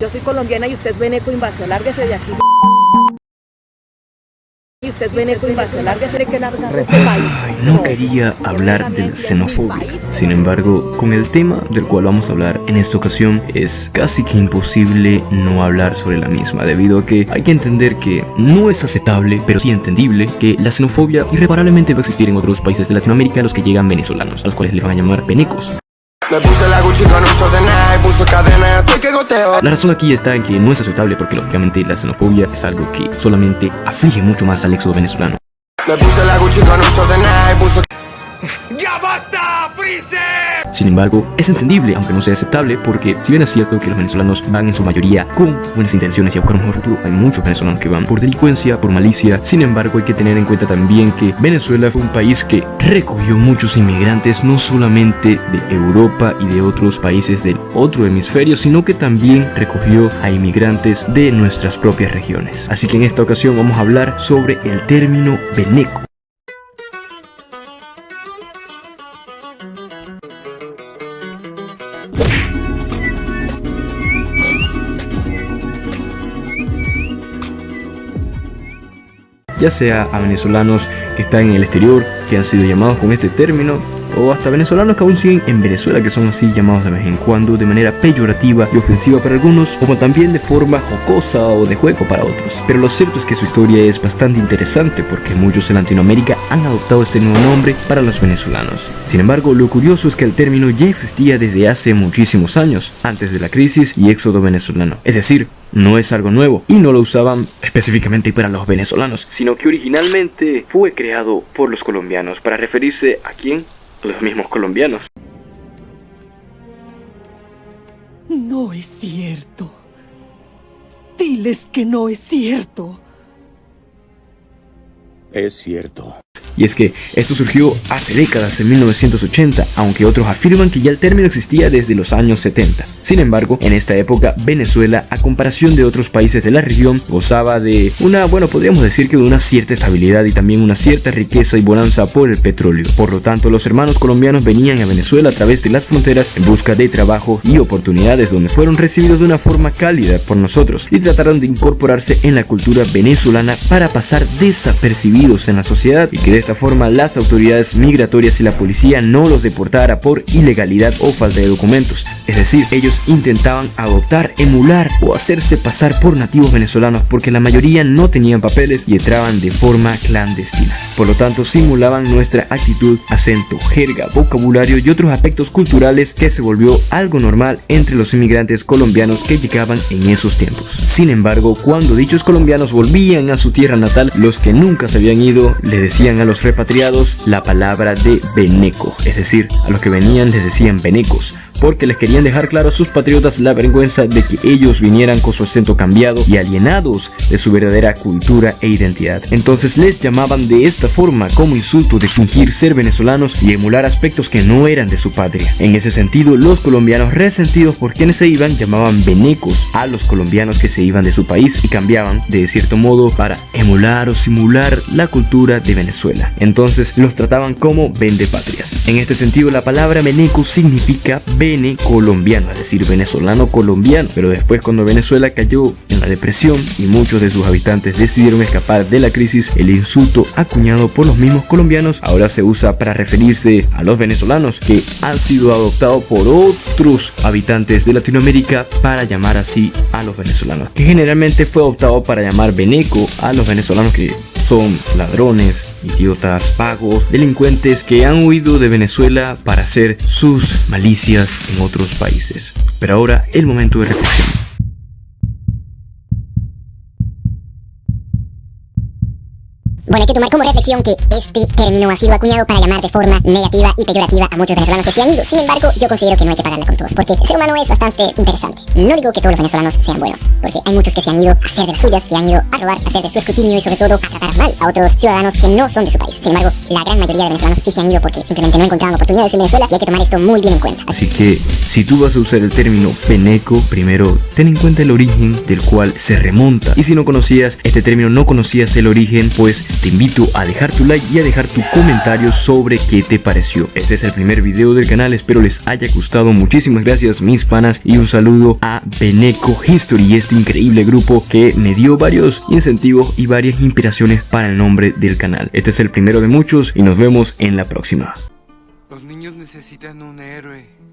Yo soy colombiana y usted es veneco invasor, lárguese de aquí. Y usted es veneco invasor, lárguese de que largar de este país. No quería hablar de la xenofobia. Sin embargo, con el tema del cual vamos a hablar en esta ocasión, es casi que imposible no hablar sobre la misma, debido a que hay que entender que no es aceptable, pero sí entendible, que la xenofobia irreparablemente va a existir en otros países de Latinoamérica a los que llegan venezolanos, a los cuales les van a llamar venecos. La razón aquí está en que no es aceptable porque lógicamente la xenofobia es algo que solamente aflige mucho más al éxodo venezolano. ¡Ya basta, Freezer! Sin embargo, es entendible, aunque no sea aceptable, porque si bien es cierto que los venezolanos van en su mayoría con buenas intenciones y a buscar un mejor futuro, hay muchos venezolanos que van por delincuencia, por malicia. Sin embargo, hay que tener en cuenta también que Venezuela fue un país que recogió muchos inmigrantes, no solamente de Europa y de otros países del otro hemisferio, sino que también recogió a inmigrantes de nuestras propias regiones. Así que en esta ocasión vamos a hablar sobre el término veneco. Ya sea a venezolanos que están en el exterior, que han sido llamados con este término, o hasta venezolanos que aún siguen en Venezuela, que son así llamados de vez en cuando, de manera peyorativa y ofensiva para algunos, como también de forma jocosa o de juego para otros. Pero lo cierto es que su historia es bastante interesante, porque muchos en Latinoamérica han adoptado este nuevo nombre para los venezolanos. Sin embargo, lo curioso es que el término ya existía desde hace muchísimos años, antes de la crisis y éxodo venezolano. Es decir, no es algo nuevo y no lo usaban específicamente para los venezolanos, sino que originalmente fue creado por los colombianos para referirse a ¿quién? A los mismos colombianos. No es cierto. Diles que no es cierto. Es cierto. Y es que esto surgió hace décadas, en 1980, aunque otros afirman que ya el término existía desde los años 70. Sin embargo, en esta época, Venezuela, a comparación de otros países de la región, gozaba de podríamos decir que de una cierta estabilidad y también una cierta riqueza y bonanza por el petróleo. Por lo tanto, los hermanos colombianos venían a Venezuela a través de las fronteras en busca de trabajo y oportunidades, donde fueron recibidos de una forma cálida por nosotros y trataron de incorporarse en la cultura venezolana para pasar desapercibidos en la sociedad y que de esta forma las autoridades migratorias y la policía no los deportara por ilegalidad o falta de documentos. Es decir, ellos intentaban adoptar, emular o hacerse pasar por nativos venezolanos porque la mayoría no tenían papeles y entraban de forma clandestina. Por lo tanto, simulaban nuestra actitud, acento, jerga, vocabulario y otros aspectos culturales que se volvió algo normal entre los inmigrantes colombianos que llegaban en esos tiempos. Sin embargo, cuando dichos colombianos volvían a su tierra natal, los que nunca se habían ido le decían a los repatriados la palabra de veneco, es decir, a los que venían les decían venecos, porque les querían dejar claro a sus patriotas la vergüenza de que ellos vinieran con su acento cambiado y alienados de su verdadera cultura e identidad. Entonces les llamaban de esta forma como insulto de fingir ser venezolanos y emular aspectos que no eran de su patria. En ese sentido, los colombianos resentidos por quienes se iban llamaban venecos a los colombianos que se iban de su país y cambiaban de cierto modo para emular o simular la cultura de Venezuela. Entonces los trataban como vendepatrias. En este sentido, la palabra veneco significa vene colombiano, es decir, venezolano colombiano. Pero después, cuando Venezuela cayó en la depresión y muchos de sus habitantes decidieron escapar de la crisis, el insulto acuñado por los mismos colombianos ahora se usa para referirse a los venezolanos que han sido adoptados por otros habitantes de Latinoamérica para llamar así a los venezolanos, que generalmente fue adoptado para llamar veneco a los venezolanos que son ladrones, idiotas, vagos, delincuentes que han huido de Venezuela para hacer sus malicias en otros países. Pero ahora el momento de reflexión. Bueno, hay que tomar como reflexión que este término ha sido acuñado para llamar de forma negativa y peyorativa a muchos venezolanos que se han ido. Sin embargo, yo considero que no hay que pagarla con todos, porque el ser humano es bastante interesante. No digo que todos los venezolanos sean buenos, porque hay muchos que se han ido a hacer de las suyas, que han ido a robar, a hacer de su escrutinio y sobre todo a tratar mal a otros ciudadanos que no son de su país. Sin embargo, la gran mayoría de venezolanos sí se han ido porque simplemente no encontraban oportunidades en Venezuela y hay que tomar esto muy bien en cuenta. Así que, Si tú vas a usar el término veneco, primero ten en cuenta el origen del cual se remonta. Y si no conocías este término, no conocías el origen, pues te invito a dejar tu like y a dejar tu comentario sobre qué te pareció. Este es el primer video del canal, espero les haya gustado. Muchísimas gracias mis panas y un saludo a Veneco History, este increíble grupo que me dio varios incentivos y varias inspiraciones para el nombre del canal. Este es el primero de muchos y nos vemos en la próxima. Los niños necesitan un héroe.